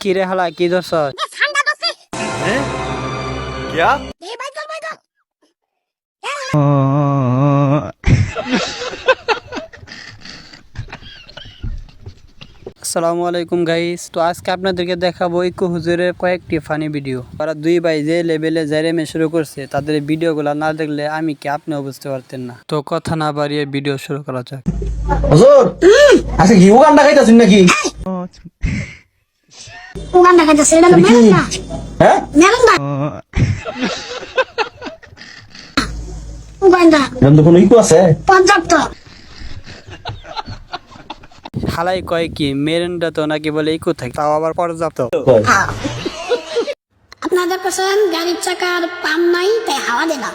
কি রে হালা কি ধরছ? क्या আসসালামু আলাইকুম গাইস, তো আজকে আপনাদেরকে দেখাবো ইকু হুজুরের কয়েকটি ফানি ভিডিও। ওরা দুই ভাই যে লেভেলে জাইরেমে শুরু করছে, তাদের ভিডিওগুলো না দেখলে আমি কি আপনিও বুঝতে পারতেন না। তো কথা না বাড়িয়ে ভিডিও শুরু করা যাক। হুজুর আজকে কি উগান্ডা খাইতাছেন নাকি? উগান্ডা খাইতেছে এটা হলো মেরুঙ্গা। হ্যাঁ মেরুঙ্গা উগান্ডা এরকম তো কোনো ইকো আছে? পর্যাপ্ত। হালাই কয় কি মেরেন্ডা তো নাকি বলে ইকু থাকে, তাও আবার পর্যাপ্ত। আপনাদের পেছন গাড়ির চাকার পাম নাই, তাই হাওয়া দিলাম,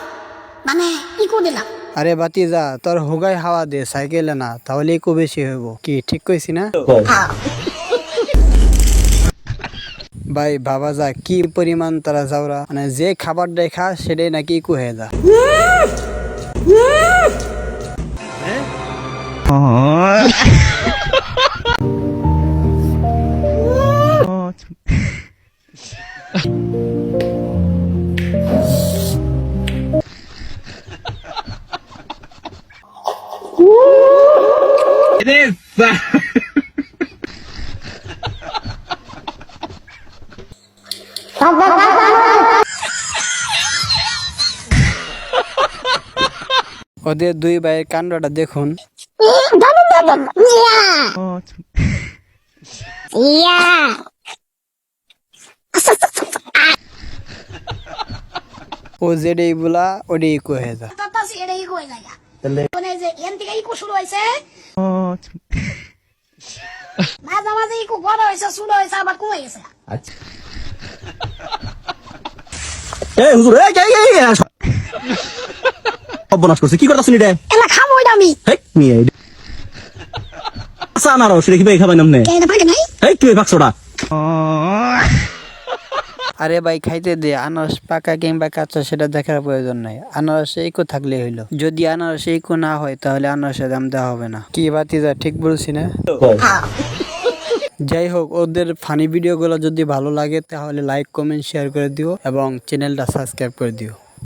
মানে ইকো দিলাম। আরে বাতিজা, তোর হুগাই হাওয়া দে, সাইকেলে না, তাহলে ইকু বেশি হইব। কি ঠিক কইছি না ভাই? বাবা যা কি পরিমাণ তারা যাওরা, মানে যে খাবার দেখা সেটাই নাকি ইকু হয়ে যা। ওদের দুই ভাইয়ের কাণ্ডটা দেখুন। ও যেটাই বলা ওটাই ইকু হয়ে যা। তাতাসি এটা ইকো হয়ে যায়। মানে যে এন থেকে ইকো শুরু হয়েছে, মাঝে মাঝে ইকো বড় হয়েছে, শুরু হয়েছে, আবার কমে গেছে। আচ্ছা এই হুজুর এই অবনাশ করছে কি করতাছেন এটা? এলা খাবো এটা আমি। হেই নিয়ে আসা না রস রেখে খাবেন আপনি? এটা পাকে নাই। এই তুই ভাগছড়া। আরে ভাই খাইতে দে, আনারস পাকা কিংবা কাঁচা সেটা দেখার প্রয়োজন নাই, আনারসে ইকো থাকলেই হইলো। যদি আনারসে ইকো না হয় তাহলে আনারসের দাম দেওয়া হবে না। কি বাতিজা ঠিক বলছি না? যাই হোক, ওদের ফানি ভিডিওগুলো যদি ভালো লাগে তাহলে লাইক কমেন্ট শেয়ার করে দিও এবং চ্যানেলটা সাবস্ক্রাইব করে দিও।